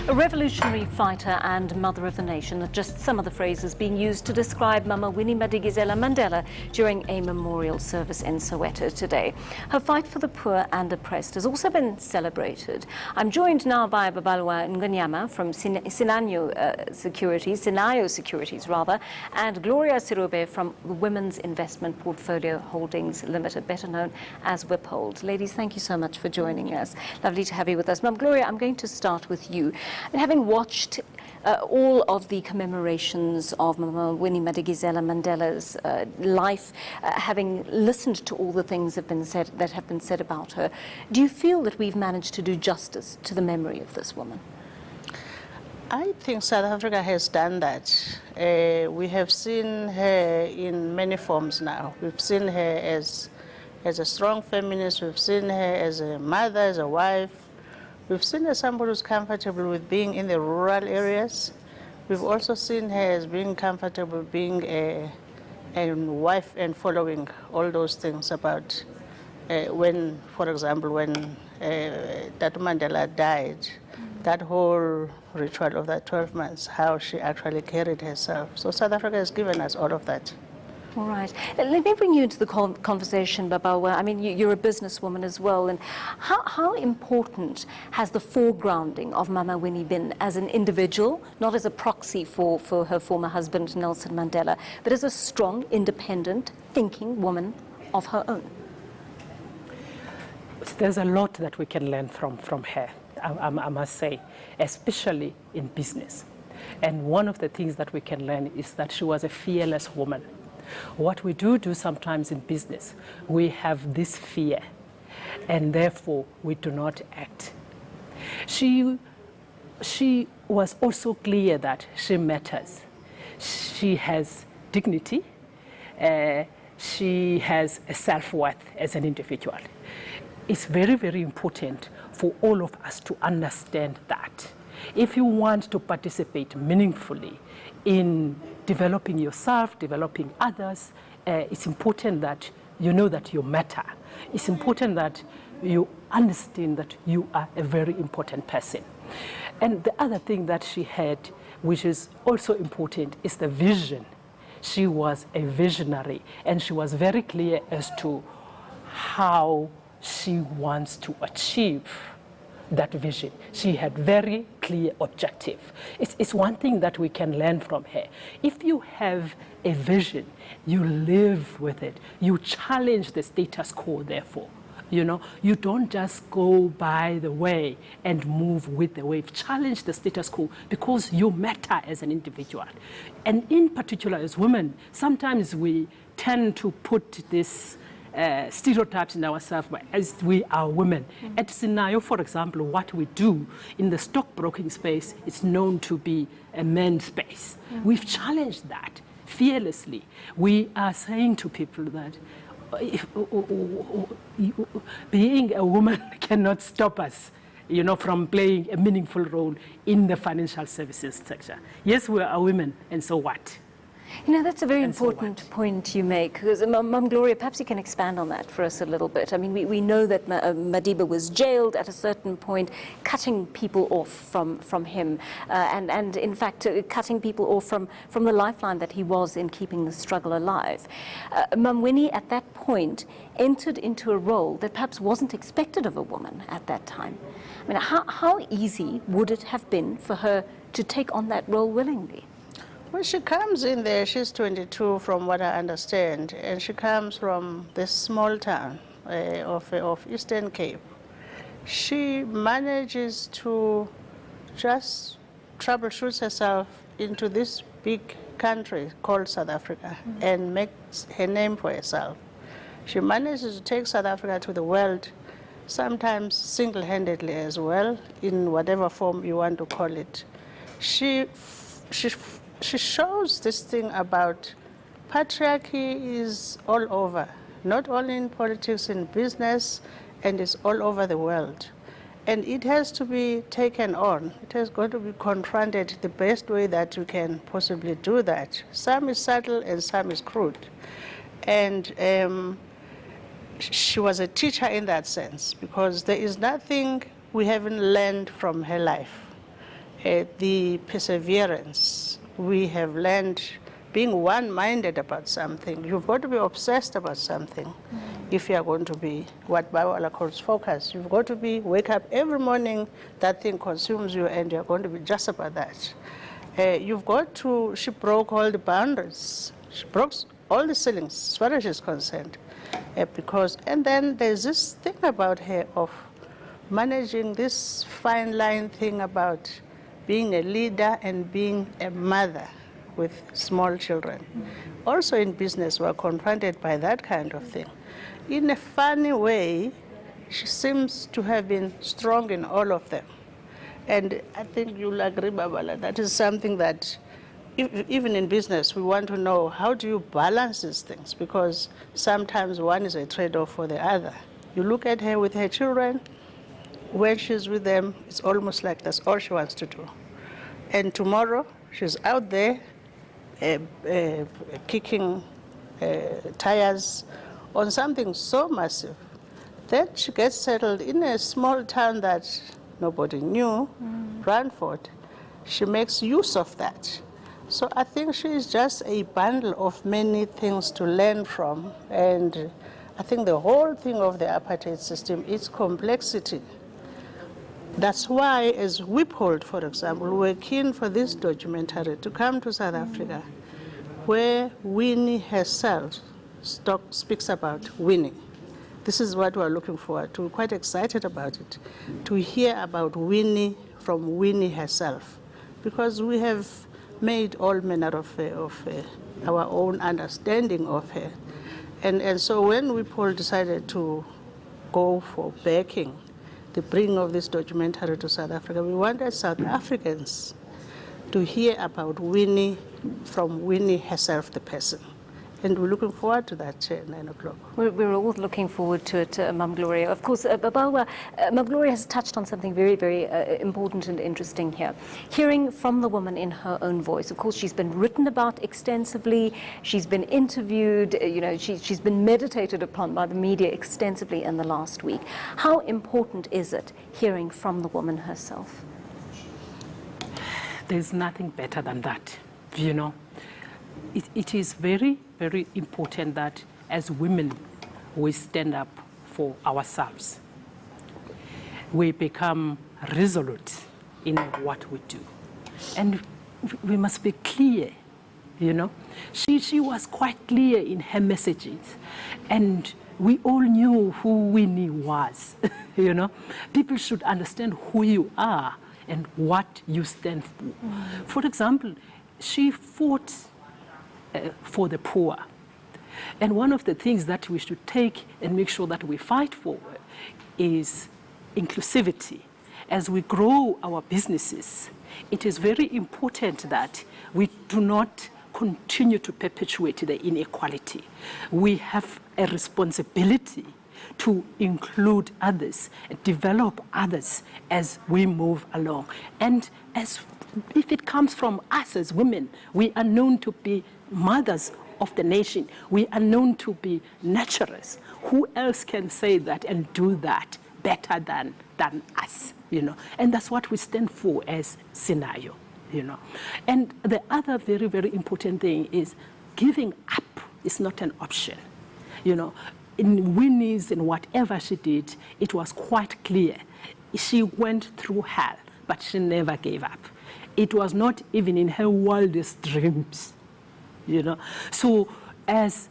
A revolutionary fighter and mother of the nation are just some of the phrases being used to describe Mama Winnie Madikizela-Mandela during a memorial service in Soweto today. Her fight for the poor and oppressed has also been celebrated. I'm joined now by Babalwa Ngonyama from Sinayo Securities, and Gloria Serobe from the Women's Investment Portfolio Holdings Limited, better known as Wiphold. Ladies, thank you so much for joining us. Lovely to have you with us. Ma'am Gloria, I'm going to start with you. And having watched all of the commemorations of Mama Winnie Madikizela-Mandela's life, having listened to all the things that have been said about her, do you feel that we've managed to do justice to the memory of this woman? I think South Africa has done that. We have seen her in many forms now. We've seen her as a strong feminist. We've seen her as a mother, as a wife. We've seen her as somebody who's comfortable with being in the rural areas. We've also seen her as being comfortable being a wife and following all those things about when, for example, when Tata Mandela died, that whole ritual of that 12 months, how she actually carried herself. So South Africa has given us all of that. All right. Let me bring you into the conversation, Babalwa. I mean, you're a businesswoman as well. And how important has the foregrounding of Mama Winnie been as an individual, not as a proxy for her former husband, Nelson Mandela, but as a strong, independent, thinking woman of her own? There's a lot that we can learn from her, I must say, especially in business. And one of the things that we can learn is that she was a fearless woman. What we do sometimes in business, we have this fear, and therefore we do not act. She was also clear that she matters. She has dignity. She has a self-worth as an individual. It's very, very important for all of us to understand that. If you want to participate meaningfully in developing yourself, developing others, it's important that you know that you matter. It's important that you understand that you are a very important person. And the other thing that she had, which is also important, is the vision. She was a visionary, and she was very clear as to how she wants to achieve that vision. She had very clear objective. It's one thing that we can learn from her. If you have a vision, you live with it. You challenge the status quo, therefore. You know, you don't just go by the way and move with the wave. Challenge the status quo because you matter as an individual. And in particular as women, sometimes we tend to put this stereotypes in ourselves as we are women. At Sinayo, for example, what we do in the stockbroking space is known to be a men's space. We've challenged that fearlessly. We are saying to people that being a woman cannot stop us, you know, from playing a meaningful role in the financial services sector. Yes, we are women, and so what? You know, that's a very important point you make, because Mum Gloria, perhaps you can expand on that for us a little bit. I mean, we know that Madiba was jailed at a certain point, cutting people off from him, and in fact, cutting people off from the lifeline that he was in keeping the struggle alive. Mam Winnie, at that point, entered into a role that perhaps wasn't expected of a woman at that time. I mean, how easy would it have been for her to take on that role willingly? When she comes in there, she's 22 from what I understand, and she comes from this small town of Eastern Cape. She manages to just troubleshoot herself into this big country called South Africa and makes her name for herself. She manages to take South Africa to the world, sometimes single-handedly as well, in whatever form you want to call it. She shows this thing about patriarchy is all over, not only in politics, in business, and it's all over the world. And it has to be taken on. It has got to be confronted the best way that you can possibly do that. Some is subtle and some is crude. And she was a teacher in that sense, because there is nothing we haven't learned from her life. the perseverance. We have learned being one-minded about something. You've got to be obsessed about something if you are going to be what Babalwa calls focused. You've got to wake up every morning, that thing consumes you, and you're going to be just about that. She broke all the boundaries. She broke all the ceilings as far as she's concerned. And then there's this thing about her of managing this fine line thing about being a leader and being a mother with small children. Also in business, we're confronted by that kind of thing. In a funny way, she seems to have been strong in all of them. And I think you'll agree, Babalwa, that is something that even in business, we want to know, how do you balance these things? Because sometimes one is a trade-off for the other. You look at her with her children, when she's with them, it's almost like that's all she wants to do. And tomorrow, she's out there kicking tires on something so massive. Then she gets settled in a small town that nobody knew, Brantford. She makes use of that. So I think she is just a bundle of many things to learn from. And I think the whole thing of the apartheid system is complexity. That's why, as Wiphold, for example, we're keen for this documentary to come to South Africa, where Winnie herself speaks about winning. This is what we're looking forward to. We're quite excited about it, to hear about Winnie from Winnie herself, because we have made all manner of our own understanding of her. And so when Wiphold decided to go for backing the bringing of this documentary to South Africa, we wanted South Africans to hear about Winnie from Winnie herself, the person. And we're looking forward to that at 9 o'clock. We're all looking forward to it, Mam Gloria. Of course, Babalwa, Mam Gloria has touched on something very, very important and interesting here. Hearing from the woman in her own voice. Of course, she's been written about extensively. She's been interviewed. She's been meditated upon by the media extensively in the last week. How important is it hearing from the woman herself? There's nothing better than that, It is very, very important that as women, we stand up for ourselves. We become resolute in what we do. And we must be clear, She was quite clear in her messages. And we all knew who Winnie was, People should understand who you are and what you stand for. For example, she fought for the poor. And one of the things that we should take and make sure that we fight for is inclusivity. As we grow our businesses, it is very important that we do not continue to perpetuate the inequality. We have a responsibility to include others, develop others as we move along. And if it comes from us as women, we are known to be mothers of the nation. We are known to be nurturers. Who else can say that and do that better than us, And that's what we stand for as Sinayo, And the other very, very important thing is giving up is not an option, In Winnie's and whatever she did, it was quite clear. She went through hell, but she never gave up. It was not even in her wildest dreams, So as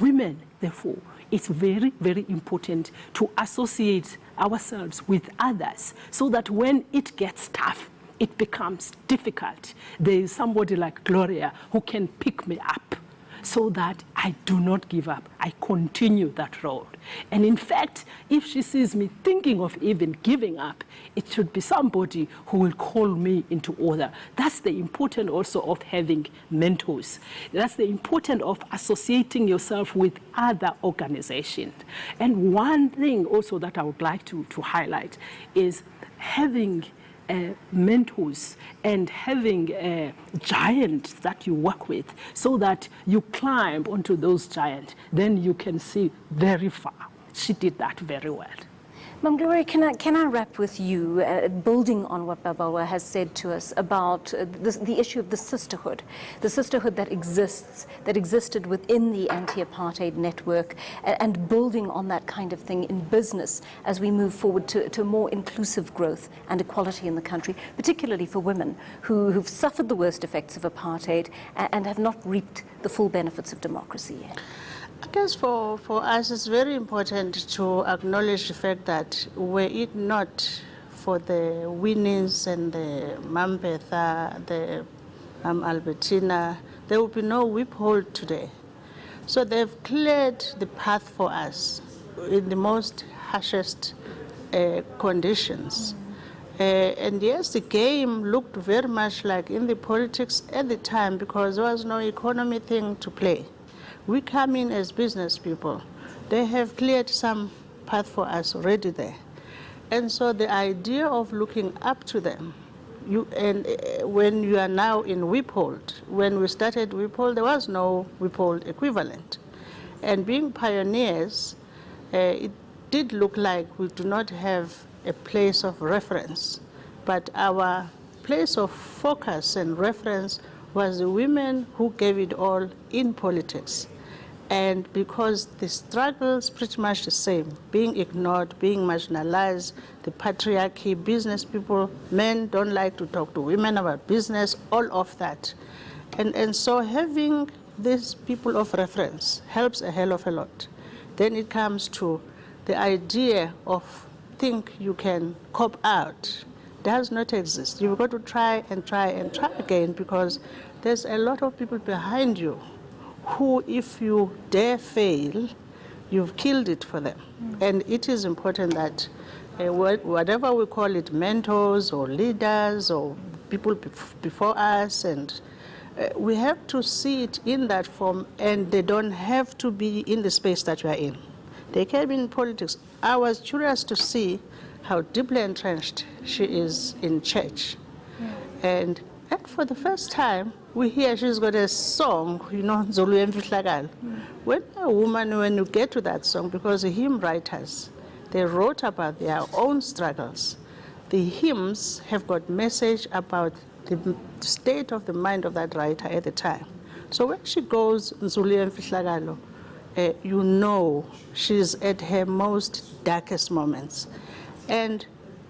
women, therefore, it's very, very important to associate ourselves with others so that when it gets tough, it becomes difficult. There is somebody like Gloria who can pick me up so that I do not give up. I continue that road. And in fact, if she sees me thinking of even giving up, it should be somebody who will call me into order. That's the importance also of having mentors. That's the importance of associating yourself with other organizations. And one thing also that I would like to highlight is having mentors and having giants that you work with so that you climb onto those giants, then you can see very far. She did that very well. Mam Gloria, can I wrap with you, building on what Babalwa has said to us about the issue of the sisterhood that existed within the anti-apartheid network, and building on that kind of thing in business as we move forward to more inclusive growth and equality in the country, particularly for women who've suffered the worst effects of apartheid and have not reaped the full benefits of democracy yet? I guess for us it's very important to acknowledge the fact that were it not for the Winnies and the Mam Betha, the Mam Albertina, there would be no whiphold today. So they've cleared the path for us in the most harshest conditions. And yes, the game looked very much like in the politics at the time because there was no economy thing to play. We come in as business people. They have cleared some path for us already there. And so the idea of looking up to them, when you are now in Whiphold, when we started Whiphold, there was no Whiphold equivalent. And being pioneers, it did look like we do not have a place of reference, but our place of focus and reference was the women who gave it all in politics. And because the struggle's pretty much the same, being ignored, being marginalized, the patriarchy, business people, men don't like to talk to women about business, all of that. And so having these people of reference helps a hell of a lot. Then it comes to the idea of think you can cop out does not exist. You've got to try and try and try again because there's a lot of people behind you who, if you dare fail, you've killed it for them. And it is important that whatever we call it, mentors or leaders or people before us, and we have to see it in that form, and they don't have to be in the space that we are in. They came in politics. I was curious to see how deeply entrenched she is in church. And for the first time, we hear she's got a song, Zulu Emfihlakalo. When a woman, when you get to that song, because the hymn writers, they wrote about their own struggles. The hymns have got message about the state of the mind of that writer at the time. So when she goes Zulu Emfihlakalo, you know she's at her most darkest moments. And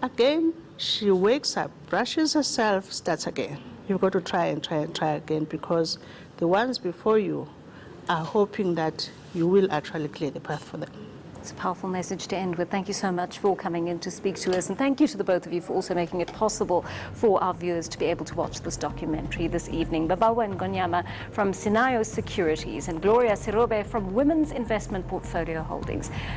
again, she wakes up, brushes herself, starts again. You've got to try and try and try again because the ones before you are hoping that you will actually clear the path for them. It's a powerful message to end with. Thank you so much for coming in to speak to us, and thank you to the both of you for also making it possible for our viewers to be able to watch this documentary this evening. Babalwa Ngonyama from Sinayo Securities and Gloria Serobe from Women's Investment Portfolio Holdings.